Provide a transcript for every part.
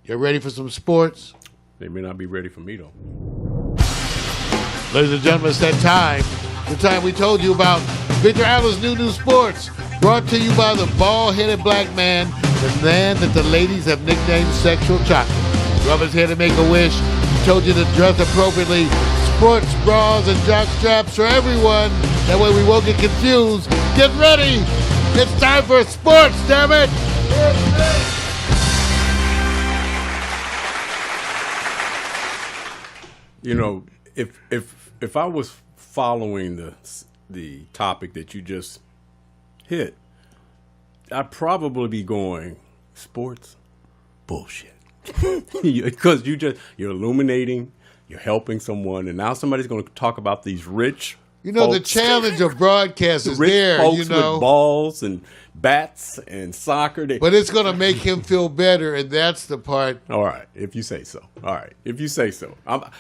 You ready for some sports? They may not be ready for me, though. Ladies and gentlemen, it's that time. The time we told you about Victor Allen's new sports. Brought to you by the bald-headed black man, the man that the ladies have nicknamed Sexual Chocolate. Rubber's here to make a wish. He told you to dress appropriately. Sports bras and jock straps for everyone. That way we won't get confused. Get ready. It's time for sports, damn it. You know, if I was following the topic that you just hit, I'd probably be going sports bullshit. Because you're illuminating, you're helping someone, and now somebody's going to talk about these rich the challenge of broadcast is rich there, folks with balls and bats and soccer. But it's going to make him feel better, and that's the part. All right, if you say so. All right, if you say so. I'll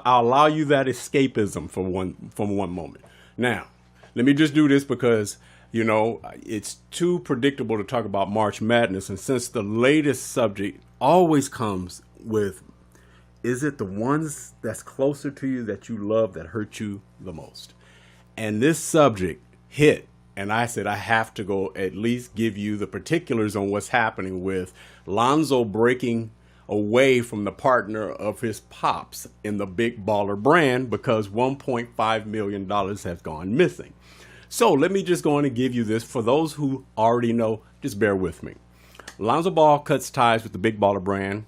allow you that escapism for one moment. Now, let me just do this because, it's too predictable to talk about March Madness, and since the latest subject always comes with, is it the ones that's closer to you that you love that hurt you the most? And this subject hit, and I said I have to go at least give you the particulars on what's happening with Lonzo breaking away from the partner of his pops in the Big Baller brand because $1.5 million has gone missing. So let me just go on and give you this. For those who already know, just bear with me. Lonzo Ball cuts ties with the Big Baller brand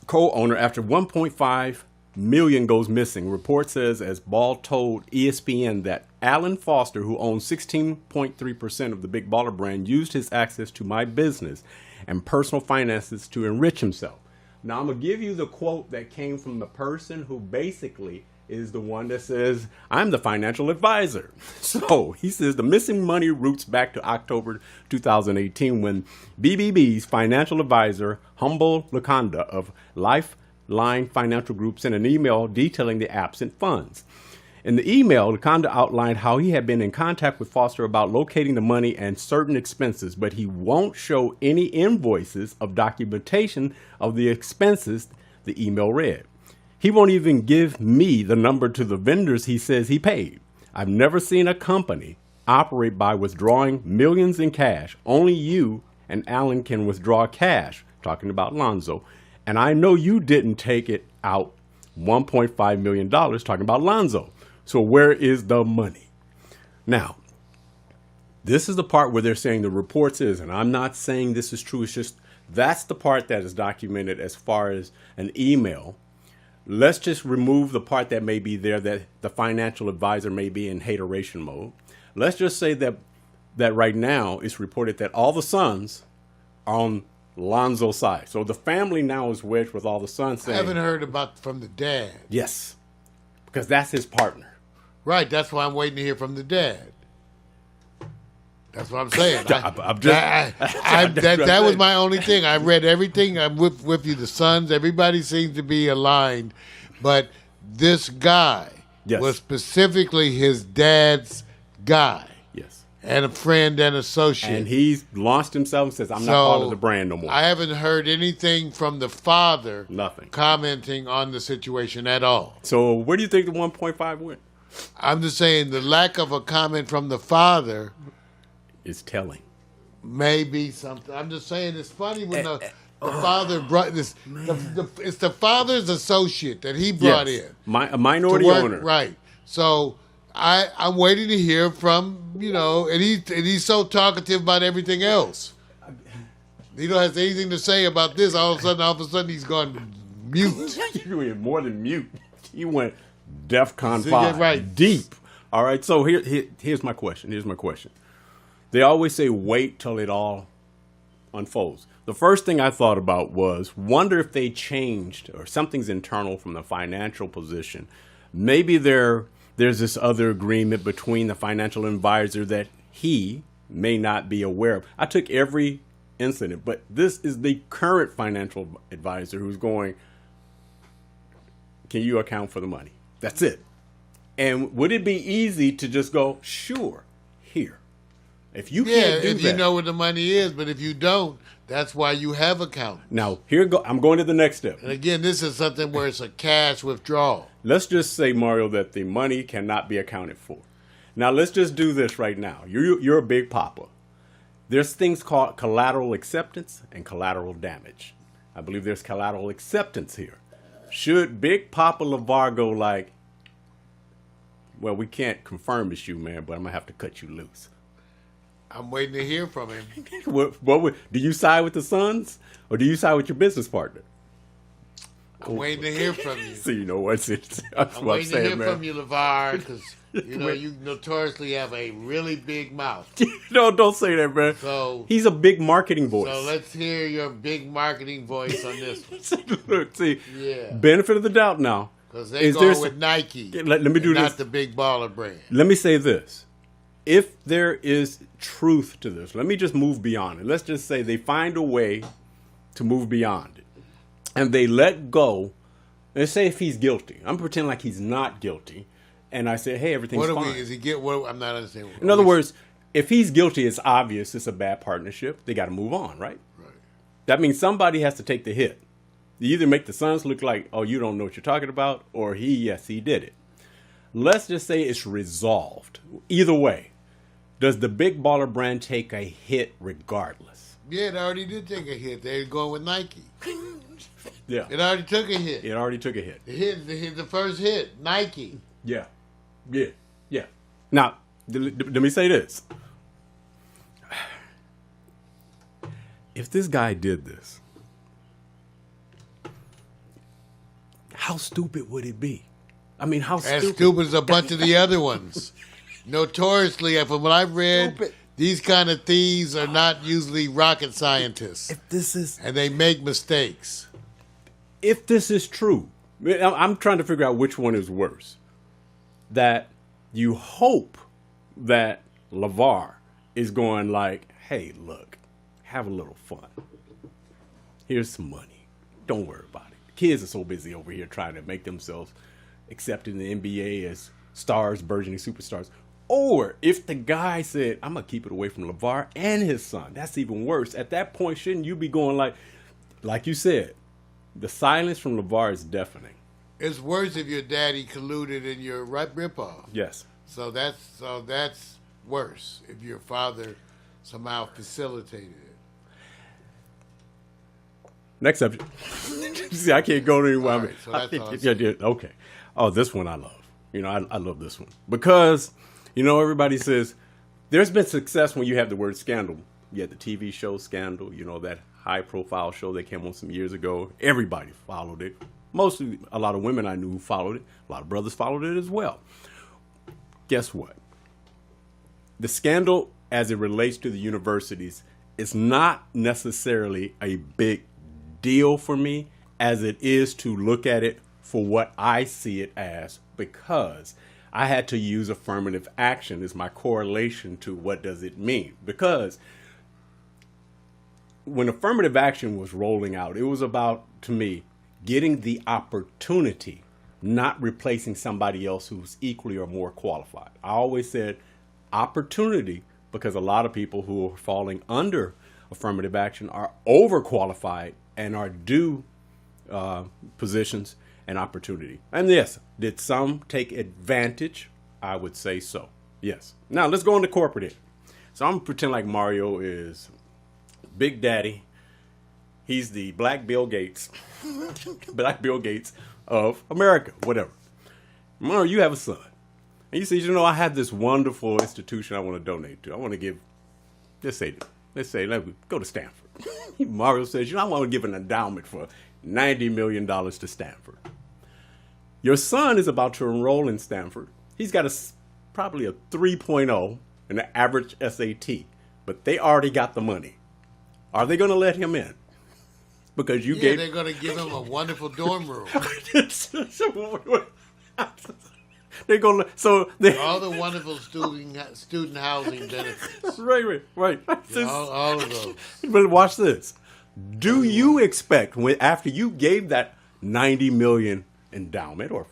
co-owner after $1.5 million goes missing. Report says as Ball told ESPN that Alan Foster, who owns 16.3% of the Big Baller brand, used his access to my business and personal finances to enrich himself. Now I'm going to give you the quote that came from the person who basically is the one that says, I'm the financial advisor. So he says the missing money roots back to October 2018 when BBB's financial advisor, Humble Lakonda of Lifeline Financial Group, sent an email detailing the absent funds. In the email, Lakonda outlined how he had been in contact with Foster about locating the money and certain expenses, but he won't show any invoices of documentation of the expenses, the email read. He won't even give me the number to the vendors he says he paid. I've never seen a company operate by withdrawing millions in cash. Only you and Alan can withdraw cash, talking about Lonzo. And I know you didn't take it out $1.5 million, talking about Lonzo. So where is the money? Now, this is the part where they're saying the reports is, and I'm not saying this is true. It's just that's the part that is documented as far as an email. Let's just remove the part that may be there that the financial advisor may be in hateration mode. Let's just say that right now it's reported that all the sons are on Lonzo's side. So the family now is wedged with all the sons saying, I haven't heard about from the dad. Yes, because that's his partner. Right, that's why I'm waiting to hear from the dad. That's what I'm saying. That was my only thing. I read everything. I'm with you. The sons, everybody seems to be aligned. But this guy was specifically his dad's guy. Yes. And a friend and associate. And he's launched himself and says, I'm not part of the brand no more. I haven't heard anything from the father commenting on the situation at all. So where do you think the 1.5 went? I'm just saying the lack of a comment from the father is telling. Maybe something. I'm just saying it's funny when the father brought this. It's the father's associate that he brought in. A minority owner. Right. So I'm waiting to hear from, and he's so talkative about everything else. He don't have anything to say about this. All of a sudden he's gone mute. You went more than mute. You went DEFCON 5. Right. Deep. All right. So here's my question. They always say wait till it all unfolds. The first thing I thought about was wonder if they changed or something's internal from the financial position. Maybe there's this other agreement between the financial advisor that he may not be aware of. I took every incident, but this is the current financial advisor who's going, can you account for the money? That's it. And would it be easy to just go, sure, here. If you can't do if that, you know where the money is, but if you don't, that's why you have accountants. now I'm going to the next step. And again, this is something where it's a cash withdrawal. Let's just say, Mario, that the money cannot be accounted for. Now, let's just do this right now. You're a big papa. There's things called collateral acceptance and collateral damage. I believe there's collateral acceptance here. Should Big Papa LeVar go like, well, we can't confirm it's you, man, but I'm going to have to cut you loose? I'm waiting to hear from him. Do you side with the Suns or do you side with your business partner? I'm waiting to hear from you. So you know what's it? That's I'm what I'm waiting saying, to hear man. from you, LeVar, because you notoriously have a really big mouth. No, don't say that, man. So he's a big marketing voice. So let's hear your big marketing voice on this one. Look, see, Yeah. benefit of the doubt now. Because they go with Nike. Let me do this. Not the big baller brand. Let me say this. If there is truth to this, let me just move beyond it. Let's just say they find a way to move beyond it. And they let go. Let's say if he's guilty. I'm pretending like he's not guilty. And I say, hey, everything's fine. Is he get? What, I'm not understanding. In other words, if he's guilty, it's obvious it's a bad partnership. They got to move on, right? Right. That means somebody has to take the hit. You either make the Suns look like, oh, you don't know what you're talking about, or yes, he did it. Let's just say it's resolved. Either way, does the big baller brand take a hit regardless? Yeah, it already did take a hit. They're going with Nike. Yeah. It already took a hit. It already took a hit. The first hit, Nike. Yeah. Yeah. Yeah. Now, let me say this. If this guy did this, how stupid would it be? I mean, how stupid? As stupid as a bunch of the other ones. Notoriously, from what I've read, Stupid. these kind of thieves are not usually rocket scientists. If this is And they make mistakes. if this is true, I'm trying to figure out which one is worse. That you hope that LeVar is going like, hey, look, have a little fun. Here's some money. Don't worry about it. Kids are so busy over here trying to make themselves accepted in the NBA as stars, burgeoning superstars. Or if the guy said, I'm going to keep it away from LeVar and his son, that's even worse. At that point, shouldn't you be going like you said, the silence from LeVar is deafening. It's worse if your daddy colluded in your ripoff. Yes. So that's worse if your father somehow facilitated it. Next subject. See, I can't go anywhere. All right, so that's all I'm yeah, okay. Oh, this one I love. I love this one because, everybody says there's been success when you have the word scandal. You had the TV show Scandal, that high-profile show that came on some years ago. Everybody followed it. Mostly a lot of women I knew who followed it. A lot of brothers followed it as well. Guess what? The scandal, as it relates to the universities, is not necessarily a big deal for me as it is to look at it for what I see it as, because I had to use affirmative action as my correlation to what does it mean. Because when affirmative action was rolling out, it was about, to me, getting the opportunity, not replacing somebody else who's equally or more qualified. I always said opportunity because a lot of people who are falling under affirmative action are overqualified and are due positions and opportunity. And yes, did some take advantage? I would say so. Yes. Now let's go into corporate here. So I'm gonna pretend like Mario is Big Daddy. He's the Black Bill Gates, Black Bill Gates of America, whatever. Mario, you have a son. And you say, I have this wonderful institution I want to donate to. I want to give, let's say, let me go to Stanford. Mario says, I want to give an endowment for $90 million to Stanford. Your son is about to enroll in Stanford. He's got probably a 3.0 and an average SAT, but they already got the money. Are they going to let him in? Because they're going to give him a wonderful dorm room. They're going to all the wonderful student housing benefits. Right. All of those. But watch this. Do you expect after you gave that $90 million endowment or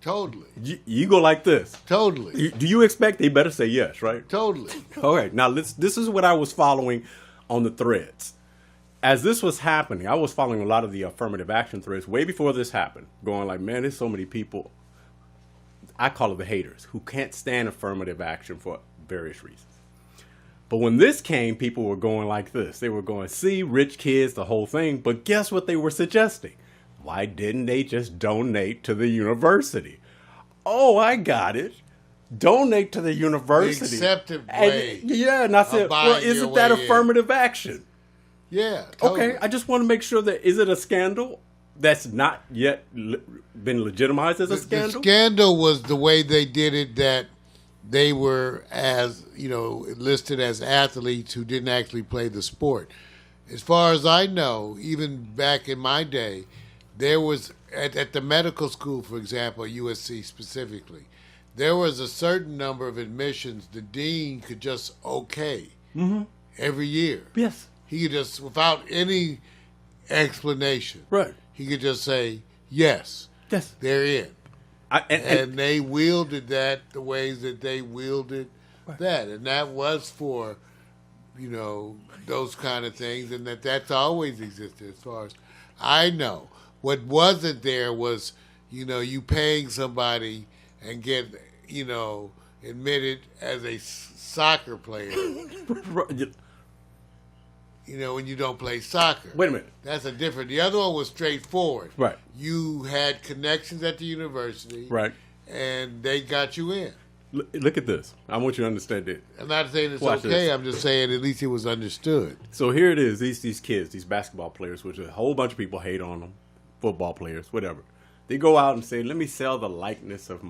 Totally. You go like this. Totally. Do you expect they better say yes, right? Totally. All right. Now, this is what I was following on the threads. As this was happening, I was following a lot of the affirmative action threads way before this happened, going like, man, there's so many people, I call it the haters, who can't stand affirmative action for various reasons. But when this came, people were going like this. They were going, see, rich kids, the whole thing. But guess what they were suggesting? Why didn't they just donate to the university? Oh, I got it. Donate to the university. The accepted way. And I said, well, isn't that affirmative action? Yeah. Totally. Okay, I just want to make sure that, is it a scandal that's not yet been legitimized as a scandal? The scandal was the way they did it, that they were, as listed as athletes who didn't actually play the sport. As far as I know, even back in my day, there was, at the medical school, for example, USC specifically, there was a certain number of admissions the dean could just every year. Yes. He could just, without any explanation, right, he could just say, yes, they're in. And they wielded that the ways that they wielded that. And that was for, those kind of things, and that's always existed as far as I know. What wasn't there was, you paying somebody and get, admitted as a soccer player. When you don't play soccer. Wait a minute. That's a different. The other one was straightforward. Right. You had connections at the university. Right. And they got you in. Look at this. I want you to understand it. I'm not saying it's Watch okay. this. I'm just saying at least it was understood. So here it is. These kids, these basketball players, which a whole bunch of people hate on them, football players, whatever. They go out and say, let me sell the likeness of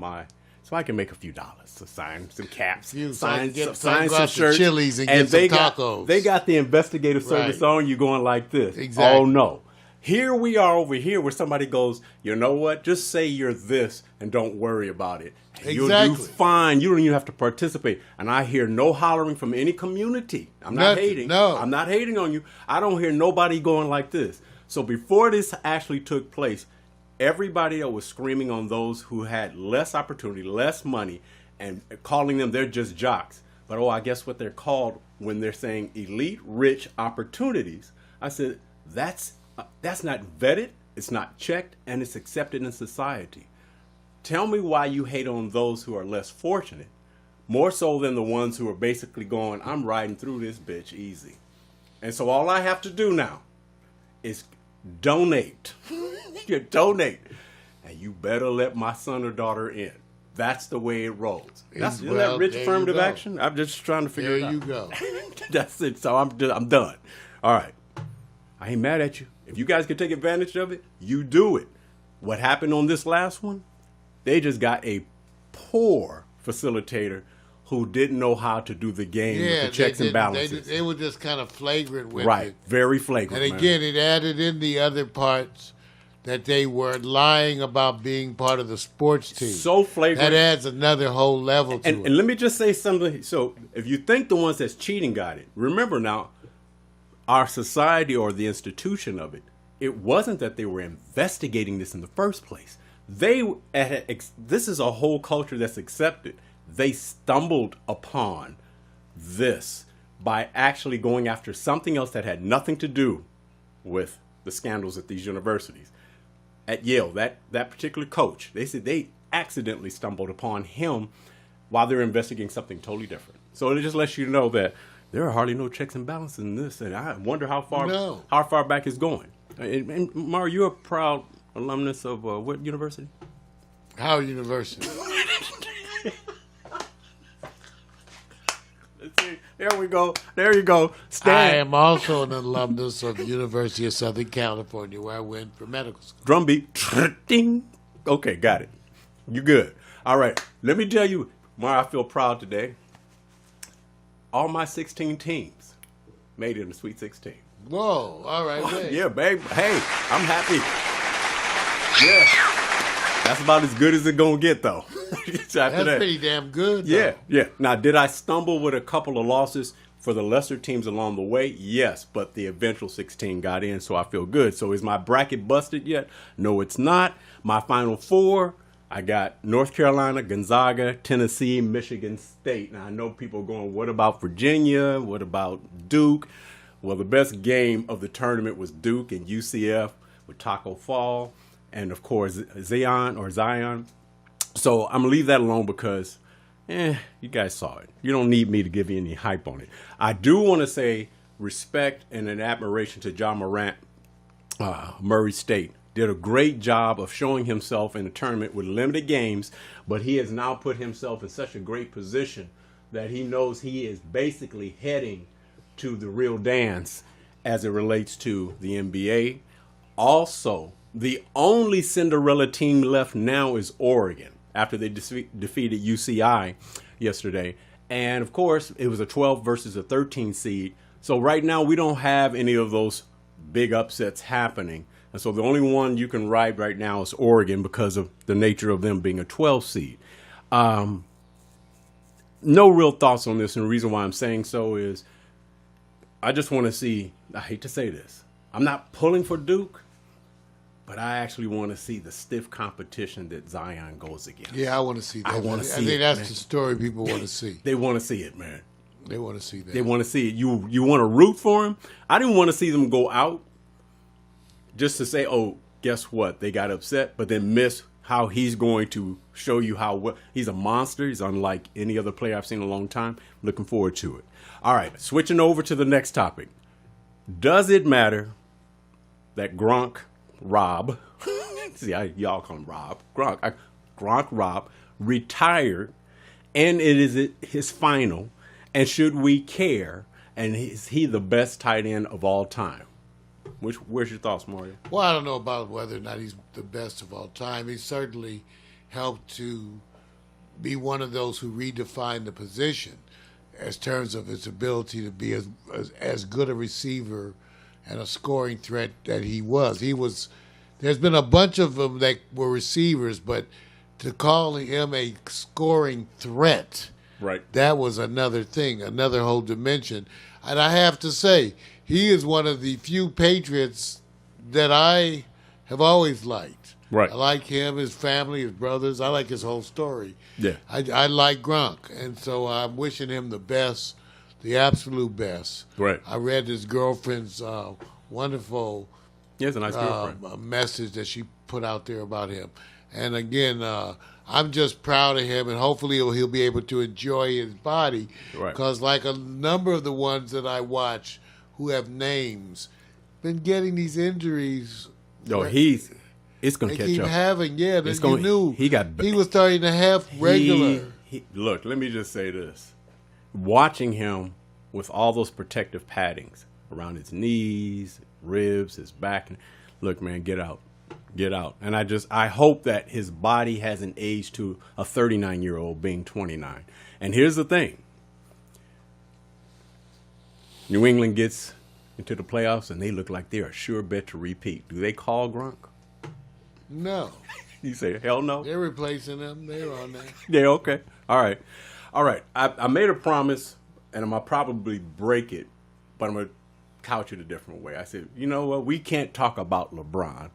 so I can make a few dollars to sign some caps, sign some shirts, Chili's and get some tacos. They got the investigative service on you going like this. Exactly. Oh, no. Here we are over here where somebody goes, you know what? Just say you're this and don't worry about it. You'll do fine. You don't even have to participate. And I hear no hollering from any community. I'm not hating. No. I'm not hating on you. I don't hear nobody going like this. So before this actually took place, everybody that was screaming on those who had less opportunity, less money, and calling them they're just jocks. But I guess what they're called when they're saying elite rich opportunities. I said, that's not vetted, it's not checked, and it's accepted in society. Tell me why you hate on those who are less fortunate, more so than the ones who are basically going, I'm riding through this bitch easy. And so all I have to do now is donate. You donate. And you better let my son or daughter in. That's the way it rolls. Isn't that rich affirmative action? I'm just trying to figure it out. There you go. That's it. So I'm done. All right. I ain't mad at you. If you guys can take advantage of it, you do it. What happened on this last one? They just got a poor facilitator who didn't know how to do the game with the checks and balances. They were just kind of flagrant with it. Right, very flagrant. And again, it added in the other parts that they were lying about being part of the sports team. So flagrant. That adds another whole level to it. And let me just say something. So if you think the ones that's cheating got it, remember now, our society or the institution of it, it wasn't that they were investigating this in the first place. This is a whole culture that's accepted. They stumbled upon this by actually going after something else that had nothing to do with the scandals at these universities. At Yale, that particular coach, they said they accidentally stumbled upon him while they're investigating something totally different. So it just lets you know that there are hardly no checks and balances in this, and I wonder how far back it's going. And Mario, you're a proud alumnus of what university? Howard University. There we go. There you go. I am also an alumnus of the University of Southern California, where I went for medical school. Drum beat. Ding. Okay, got it. You good. All right. Let me tell you, Mario, I feel proud today. All my 16 teams made it in the Sweet 16. Whoa. All right. Hey. Yeah, babe. Hey, I'm happy. Yeah. That's about as good as it's going to get, though. That's pretty damn good, though. Yeah. Now, did I stumble with a couple of losses for the lesser teams along the way? Yes, but the eventual 16 got in, so I feel good. So is my bracket busted yet? No, it's not. My final four, I got North Carolina, Gonzaga, Tennessee, Michigan State. Now, I know people are going, what about Virginia? What about Duke? Well, the best game of the tournament was Duke and UCF with Taco Fall and, of course, Zion. So I'm going to leave that alone because, you guys saw it. You don't need me to give you any hype on it. I do want to say respect and an admiration to John Morant, Murray State. Did a great job of showing himself in a tournament with limited games, but he has now put himself in such a great position that he knows he is basically heading to the real dance as it relates to the NBA. Also, the only Cinderella team left now is Oregon after they defeated UCI yesterday. And of course, it was a 12 versus a 13 seed. So right now we don't have any of those big upsets happening. And so the only one you can ride right now is Oregon because of the nature of them being a 12 seed. No real thoughts on this. And the reason why I'm saying so is I just want to see, I hate to say this, I'm not pulling for Duke, but I actually want to see the stiff competition that Zion goes against. Yeah, I want to see that. I want to see it. I think that's man. The story people want to see. They want to see it, man. They want to see that. They want to see it. You want to root for him? I didn't want to see them go out just to say, oh, guess what? They got upset, but then miss how he's going to show you how well. He's a monster. He's unlike any other player I've seen in a long time. Looking forward to it. All right, switching over to the next topic. Does it matter that Rob, see, y'all call him Rob, Gronk Rob, retired, and it is his final, and should we care, and is he the best tight end of all time? Where's your thoughts, Mario? Well, I don't know about whether or not he's the best of all time. He certainly helped to be one of those who redefined the position as terms of his ability to be as good a receiver and a scoring threat that he was. There's been a bunch of them that were receivers, but to call him a scoring threat, right? That was another thing, another whole dimension. And I have to say, he is one of the few Patriots that I have always liked. Right. I like him, his family, his brothers. I like his whole story. Yeah. I like Gronk, and so I'm wishing him the best, the absolute best. Right. I read his girlfriend's wonderful He has a nice girlfriend. Message that she put out there about him. And again, I'm just proud of him, and hopefully he'll be able to enjoy his body. Right. Because like a number of the ones that I watch who have names, been getting these injuries. No, it's going to catch keep up. Having, yeah, it's you knew he was starting to have regular. Look, let me just say this. Watching him with all those protective paddings around his knees, ribs, his back. Look, man, get out. Get out. And I hope that his body hasn't aged to a 39-year-old being 29. And here's the thing. New England gets into the playoffs, and they look like they're a sure bet to repeat. Do they call Gronk? No. You say, hell no? They're replacing him. They're on there. Yeah, okay. All right. I made a promise, and I'm going to probably break it, but I'm going to couch it a different way. I said, you know what? We can't talk about LeBron.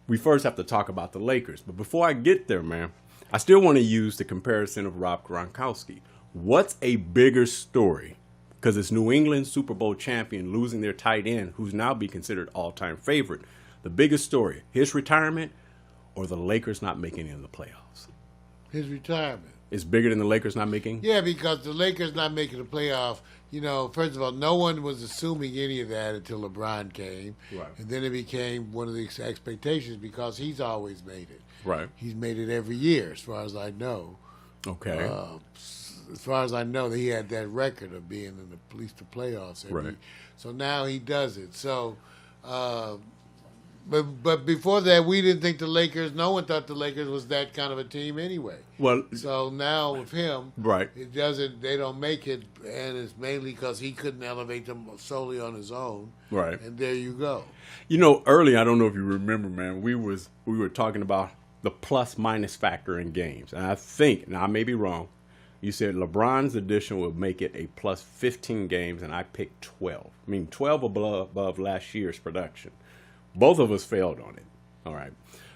We first have to talk about the Lakers. But before I get there, man, I still want to use the comparison of Rob Gronkowski. What's a bigger story? Because it's New England Super Bowl champion losing their tight end, who's now be considered all-time favorite. The biggest story, his retirement or the Lakers not making it in the playoffs? His retirement. It's bigger than the Lakers not making? Yeah, because the Lakers not making the playoff, first of all, no one was assuming any of that until LeBron came. Right. And then it became one of the expectations because he's always made it. Right. He's made it every year, as far as I know. Okay. As far as I know, he had that record of being in at least the playoffs. Right. So now he does it. So, but before that, we didn't think no one thought the Lakers was that kind of a team anyway. Well, so now with him, right, they don't make it, and it's mainly because he couldn't elevate them solely on his own. Right. And there you go. Early, I don't know if you remember, man, we were talking about the plus minus factor in games. And I think, now I may be wrong, you said LeBron's addition would make it a plus 15 games, and I picked 12. I mean, 12 above last year's production. Both of us failed on it. All right.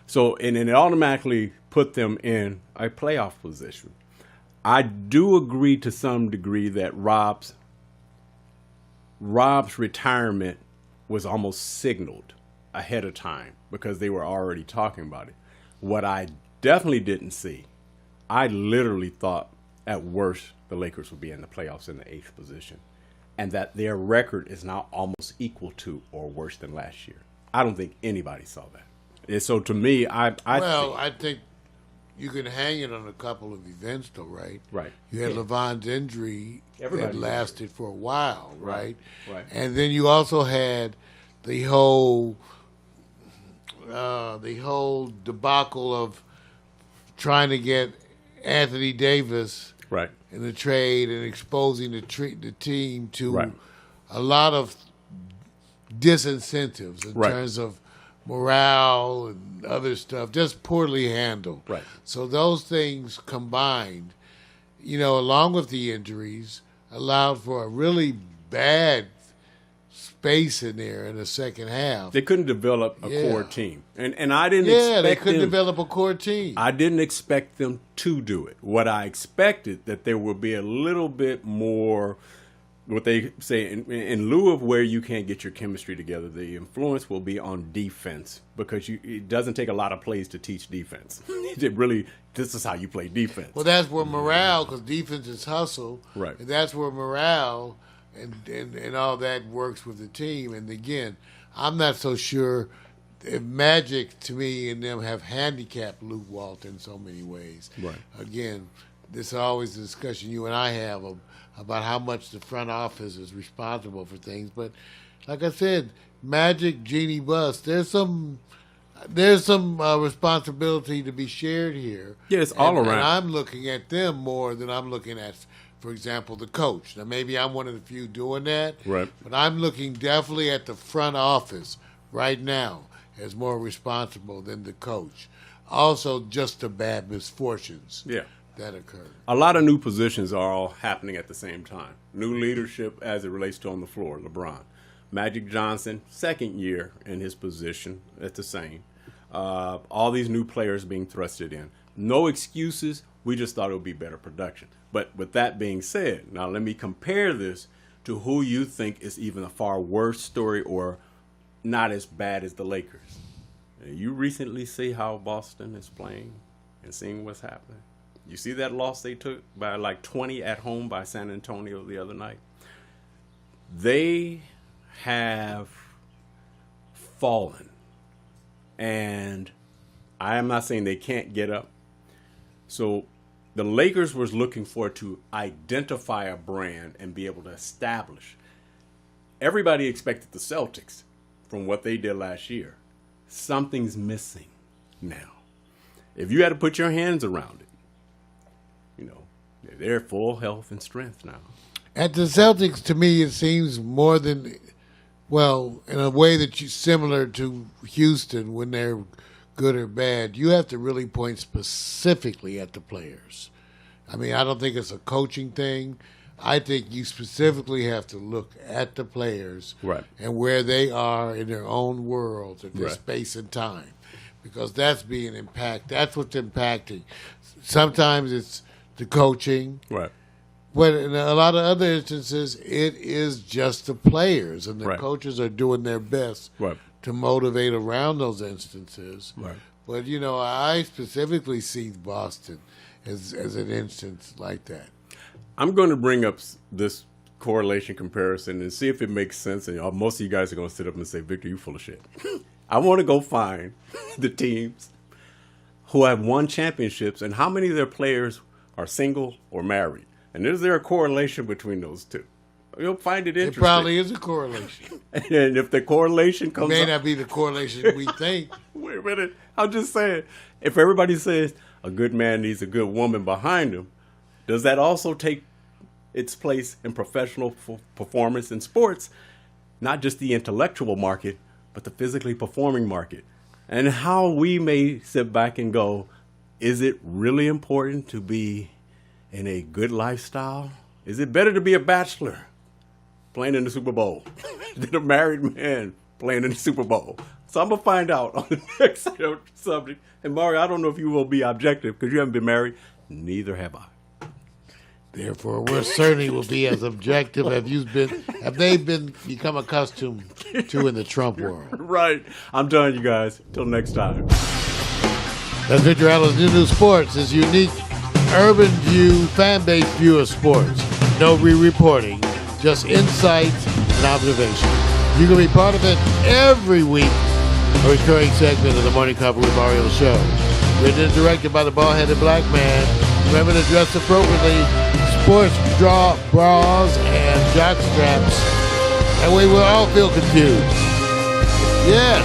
So, and it automatically put them in a playoff position. I do agree to some degree that Rob's retirement was almost signaled ahead of time because they were already talking about it. What I definitely didn't see, I literally thought at worst the Lakers would be in the playoffs in the 8th position, and that their record is now almost equal to or worse than last year. I don't think anybody saw that. And so to me, I think you can hang it on a couple of events, though, right? Right. You had Levon's injury that lasted for a while, right? Right. And then you also had the whole debacle of trying to get Anthony Davis right. in the trade and exposing the team to Right. a lot of disincentives in Right. terms of morale and other stuff, just poorly handled. Right. So those things combined, along with the injuries, allowed for a really bad space in there in the second half. They couldn't develop a core team. And I didn't expect they couldn't develop a core team. I didn't expect them to do it. What I expected, that there would be a little bit more, what they say, in lieu of where you can't get your chemistry together, the influence will be on defense, because it doesn't take a lot of plays to teach defense. This is how you play defense. Well, that's where morale, because defense is hustle. Right. And that's where morale and all that works with the team. And again, I'm not so sure if Magic, to me, and them have handicapped Luke Walton in so many ways. Right. Again, this is always a discussion you and I have about how much the front office is responsible for things. But like I said, Magic, Jeannie Buss, there's some responsibility to be shared here. Yeah, it's all around. And I'm looking at them more than I'm looking at, for example, the coach. Now, maybe I'm one of the few doing that. Right. But I'm looking definitely at the front office right now as more responsible than the coach. Also, just the bad misfortunes. Yeah. That occurred. A lot of new positions are all happening at the same time. New leadership as it relates to on the floor, LeBron. Magic Johnson, second year in his position at the same. All these new players being thrusted in. No excuses. We just thought it would be better production. But with that being said, now let me compare this to who you think is even a far worse story or not as bad as the Lakers. You recently see how Boston is playing and seeing what's happening. You see that loss they took by like 20 at home by San Antonio the other night? They have fallen. And I am not saying they can't get up. So the Lakers was looking for to identify a brand and be able to establish. Everybody expected the Celtics from what they did last year. Something's missing now. If you had to put your hands around it, they're full health and strength now. At the Celtics, to me, it seems more than, well, in a way that you similar to Houston when they're good or bad. You have to really point specifically at the players. I mean, I don't think it's a coaching thing. I think you specifically have to look at the players right. and where they are in their own worlds, in their right. space and time, because that's being impacted. That's what's impacting. Sometimes it's the coaching, right? But in a lot of other instances, it is just the players, and the right. coaches are doing their best right. to motivate around those instances. Right. But I specifically see Boston as an instance like that. I'm going to bring up this correlation comparison and see if it makes sense. And most of you guys are going to sit up and say, "Victor, you full of shit." I want to go find the teams who have won championships and how many of their players are single or married. And is there a correlation between those two? You'll find it interesting. It probably is a correlation. And if the correlation comes It may not be the correlation we think. Wait a minute. I'm just saying, if everybody says a good man needs a good woman behind him, does that also take its place in professional performance in sports? Not just the intellectual market, but the physically performing market. And how we may sit back and go, is it really important to be in a good lifestyle? Is it better to be a bachelor playing in the Super Bowl than a married man playing in the Super Bowl? So I'm going to find out on the next subject. And Mario, I don't know if you will be objective because you haven't been married. Neither have I. Therefore, we certainly will be as objective have they become accustomed to in the Trump world. Right. I'm done, you guys. Till next time. That's Victor Allen's New Sports, his unique urban view, fan-based view of sports. No re-reporting, just insights and observation. You can be part of it every week. A recurring segment of the Morning Cover with Mario show. Written and directed by the bald-headed black man. Remember to dress appropriately. Sports bras and jock straps. And we will all feel confused. Yes.